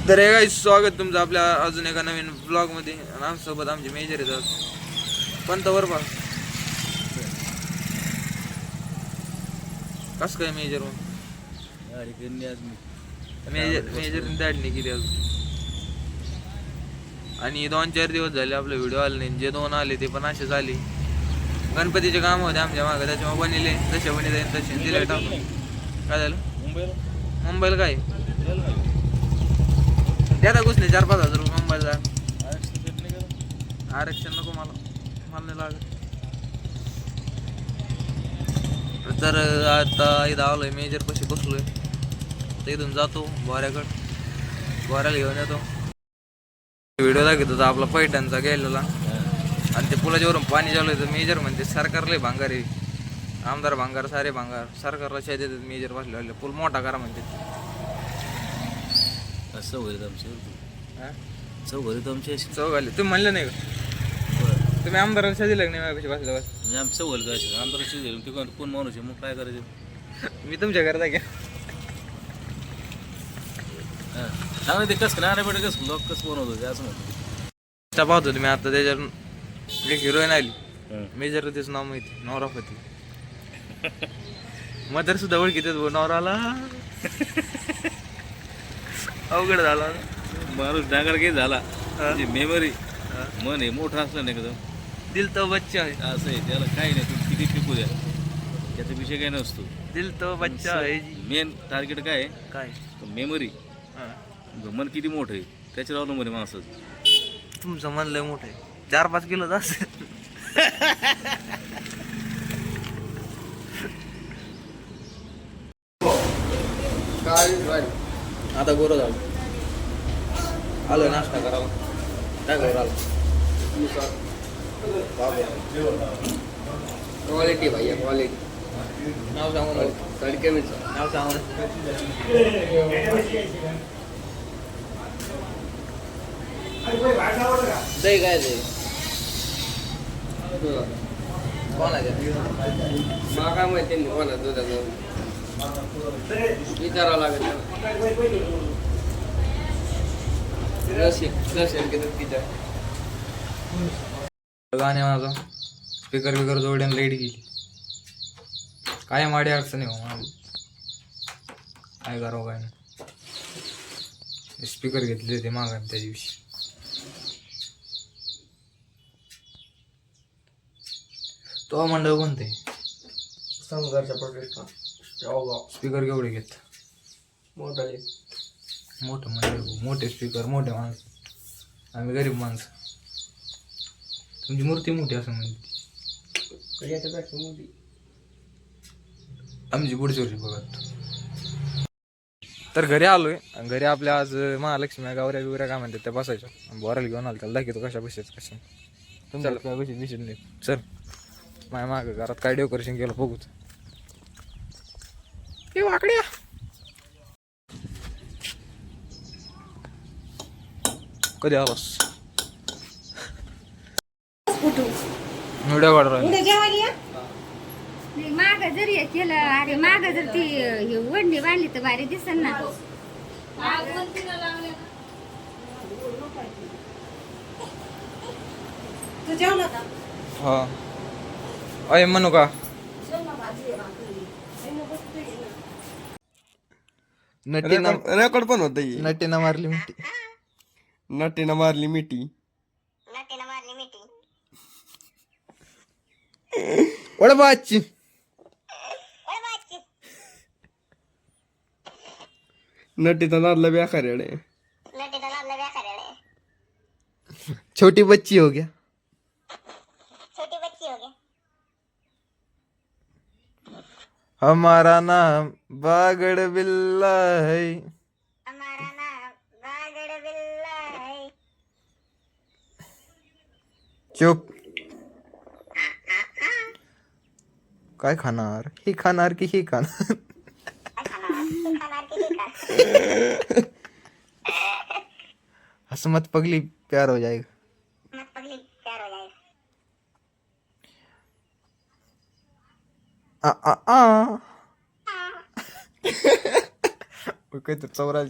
तर हे काही स्वागत तुमचं आपल्या अजून एका नवीन ब्लॉग मध्ये. आणि आमच्यासोबत आमचे मेजर येतात. पण तवर पा कस काय मेजर मेजर दाढणी किती अजून. आणि 2-4 दिवस झाले आपले व्हिडिओ आले नाही. जे 2 आले ते पण असेच आले. गणपतीचे काम होते आमच्या मागे, त्याच्यामुळे बनले तसे बनिले तसे दिले टाकून. काय झालं मुंबईला काय द्या घुसले 4-5 हजार रुपये मुंबईला. आरक्षण नको मला नाही लागत. तर आता इथं आलोय मेजर कशी बसलोय. तर इथून जातो बोऱ्याला घेऊन येतो. व्हिडिओ दाखवत होता आपला पैठणचा गेलेला. आणि ते पुलाच्या वरून पाणी चालू आहे. मेजर म्हणते सरकार लय भांगार आहे. आमदार भांगार सारे भांगार. सरकारला शेत देतात मेजर बसले. पूल मोठा करा म्हणते. असं होईल आमचे चौघ आले. तुम्ही म्हणलं नाही का तुम्ही आमदाराला शेत दिलं नाही माझ्यापाशी बसल्या बस. म्हणजे आमचं होईल का आमदाराशी दिलं ते कोण माणूस आहे मग काय करायचं. मी तुमच्या घरात घ्या नाही ते कसं नाही बेटा कसं लोक कसं बनवतो ते असं म्हणतो. पाहतो तुम्ही आता त्याच्यावर एक हिरोईन आली. मेजर त्याचं नाव माहिती नवरापती. मदर सुद्धा ओळखीत नवराला. अवघड झाला माणूस डांगर काही झाला म्हणजे मेमरी मन आहे मोठं असलं नाही एकदम. दिल तो बच्चा आहे असं आहे त्याला काही नाही तू किती पिकू द्या त्याचा विषय काही नसतो. दिल तो बच्चा आहे. मेन टार्गेट काय आहे काय मेमरी. मन किती मोठं आहे त्याच्यावर अवलंबून आहे माणसाचं. तुमचं मन लय मोठं आहे. 4-5 किलो असेल. आता गोरं झालं आलो नाश्ता करावा. काय करू आलो क्वालिटी भैया क्वालिटी. नाव सांगू तडके में नाव सांगू दही काय ते कोणाच्या मागा माहिती नाही कोणा दुधाचं विचारावं लागेल. नसेल की तिच्या गाणे माझा स्पीकर जोडून लाईट गेली. काय माडी अडचणी हो माझी. काय करावं काय नाही. स्पीकर घेतले ते मागा त्या दिवशी. तो मंडळ कोणते समजाच्या प्रोजेक्टला स्पीकर केवढे घेत. मोठा मोठं मंडळ मोठे स्पीकर मोठे माणसं. आम्ही गरीब माणसं. तुमची मूर्ती मोठी असं म्हणते. याच्यापेक्षा मोठी आमची पुढच्या वर्षी बघत. तर घरी आलोय. घरी आपल्या आज महालक्ष्मी गावऱ्या बिवऱ्या काय म्हणतात त्या बसायच्या. बोराला घेऊन आलो त्याला दाखवतो कशा बसायचं कशा. तुमच्याला काय बशी दिसत नाही. चल माझ्या माग घरात काय डेकोरेशन केलं बघूच. हे वाकड्या कधी आलास व्हिडिओ काढ. माग जर हे केलं अरे माग जर ती हे वडणी बांधली तर भारी दिसल ना. तू जेवला का? हा अय म्हणू का रेकॉर्ड पण होत. नटीनं मारली मिठी. नटीनं मारली मिठी. वडबाची नटीचा नादला बेकार आहे. छोटी बच्ची हो गया. हमारा नाम बागड़ बिल्ला है. चुप. काय खाणार हे खाणार की हे खाणार. हंस मत पगली प्यार हो जाएगा. काही तर 44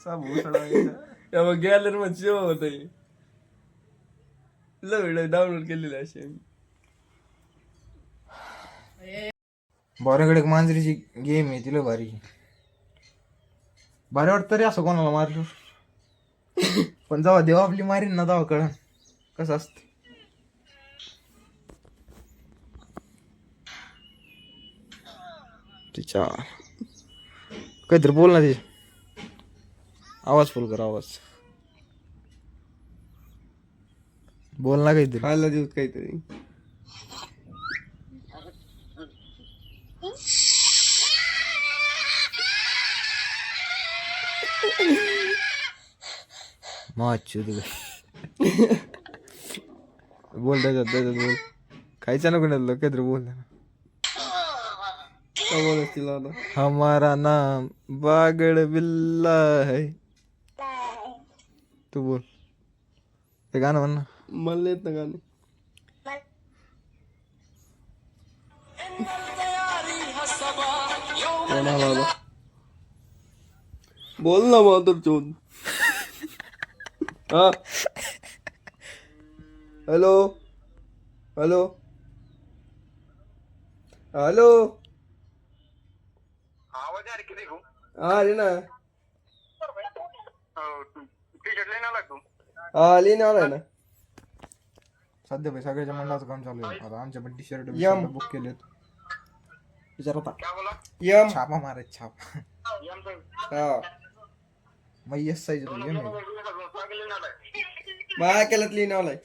गॅलरी मध्ये सेवा होत व्हिडिओ डाउनलोड केलेले असे बोऱ्याकडे एक मांजरीची गेम आहे तिला भारी भारी वाटतं रे असं कोणाला मारलो पण जेव्हा देव आपली मारीन ना तेव्हा कळण कसं असते तिच्या काहीतरी बोल ना ते आवाज फुल कर आवाज बोल ना काहीतरी खायला देऊ काहीतरी माच बोल त्याच्यात बोल खायचं नको ना काहीतरी बोल ना तिला हमारा नाम बागड़ बिल्ला है तू बोल ते गाणं म्हण ना मला येत ना गाणं कोणाला बोल ना मग तर चोन हा हॅलो हॅलो हॅलो हा रे ना हा लिहिणे आलाय ना सध्या भाई सगळ्याच्या मंडळाचं काम चालू आहे आता आमच्या पण टी शर्ट यम. बुक केलेत विचार होता यम छापा मारायचं छाप हा मग येस साईज होतो यम आहे. माझ्या केल्यात लिहिणे आलाय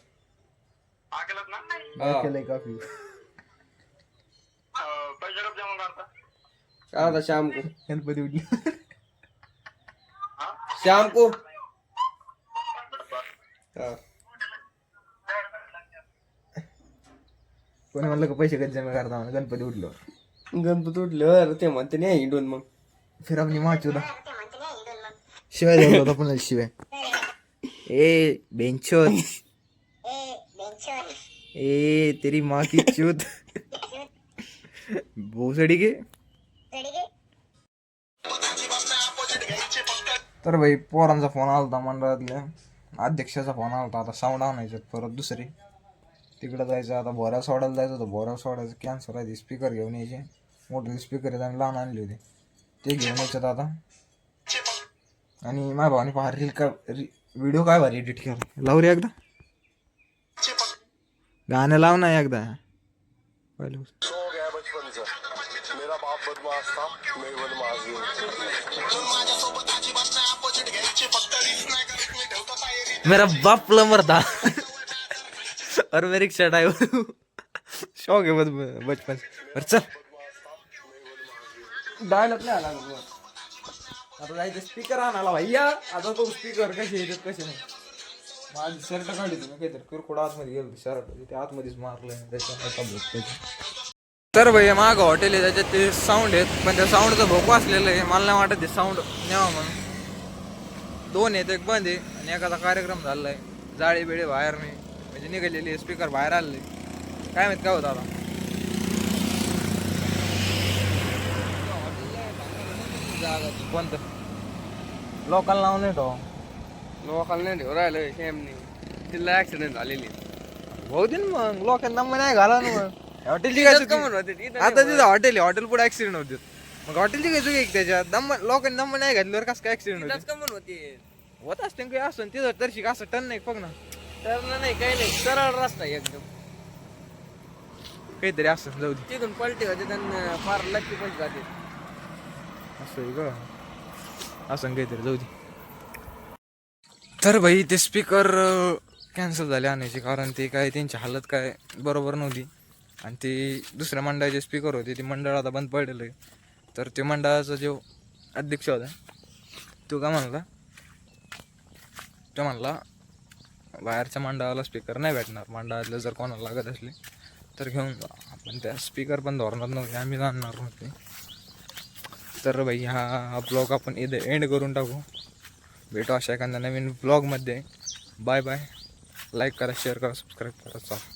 काय केलंय काफी आता शाम को गणपती उठली शाम को हा कोणी म्हणलं का पैसे कधी जमा करता म्हणून गणपती उठलो गणपती उठल्यावर ते म्हणते नाही हिंडून मग फिर आपली माच होता शिवाय द्यायला होता पुन्हा शिवाय ए बेंचोत ए तेरी माँ की चूत भोसडी के तर भाई पोरांचा फोन आला होता मंडळातल्या अध्यक्षाचा फोन आला होता आता साऊंड आणायचं परत दुसरी तिकडं जायचं आता बोऱ्या सोडायला जायचं होतं बोऱ्या सोडायचं कॅन्सर आहे स्पीकर घेऊन यायचे मोठे स्पीकर आहेत आणि लहान आणले होते ते घेऊन यायच्यात आता आणि माझ्या भावाने पहा रील का व्हिडिओ काय भारी एडिट केला लाव रे एकदा गाणं लाव ना एकदा पहिलं मेरा बाप प्लम्बर था और मैं रिक्शा ड्राइवर शौक है बचपन पर चल डायलॉग नाही आला आता जायचं स्पीकर आणाला भैया आता तो स्पीकर कसे येतात कसे नाही माझी शर्ट काढली तुम्ही काहीतरी किरकोळ आतमध्ये गेलो शर्ट ते आतमध्येच मारलं त्याच्या तर भैया मागं हॉटेल आहे त्याच्यात ते साऊंड आहेत पण त्या साऊंडचं भोक वाचलेलं आहे मला नाही वाटत ते साऊंड न्यावा म्हणून दोन आहेत एक बंद आहे आणि एखादा कार्यक्रम झालेला आहे जाळी बिळे बाहेर नाही म्हणजे निघालेली स्पीकर बाहेर आले काय माहित काय होतं आता कोणतं लोकांना नाव नाही तो लोकांना नाही ठेव राहिलं सेम नाही तिला ऍक्सिडेंट झालेली भाऊ दिन मग लोकांना नंबर नाही घाला ना मग हॉटेलची काय चुकी आता तिथं हॉटेल आहे हॉटेल पुढे ऍक्सिडेंट होते मग हॉटेलची काय चुकी त्याच्यात नंबर लोकांनी नंबर नाही घातल्यावर कसं काय ऍक्सिडेंट होते होत असते काही असं तिथं तरी असं टर्न नाही बघ ना टर्न नाही काही नाही सरळ रस्ता एकदम काहीतरी असं जाऊ दे तिथून पलटी होते त्यांना फार लक्की पैसे जाते असं आहे का असं काहीतरी जाऊ दे तर भाई ते स्पीकर कॅन्सल झाले आणायचे कारण ते काय त्यांची हालत काय बरोबर नव्हती आणि ते दुसऱ्या मंडळाचे स्पीकर होते ते मंडळ आता बंद पडलेलं आहे तर ते मंडळाचा जो अध्यक्ष होता तो काय म्हणला तो म्हणला बाहेरच्या मंडळाला स्पीकर नाही भेटणार मंडळातलं जर कोणाला लागत असले तर घेऊन जा आपण त्या स्पीकर पण धरणार नव्हते आम्ही जाणणार नव्हते तर भाई हा ब्लॉग आपण इथे एंड करून टाकू भेटू अशा एखाद्या नवीन ब्लॉगमध्ये बाय बाय लाईक करा शेअर करा सबस्क्राईब करा चाल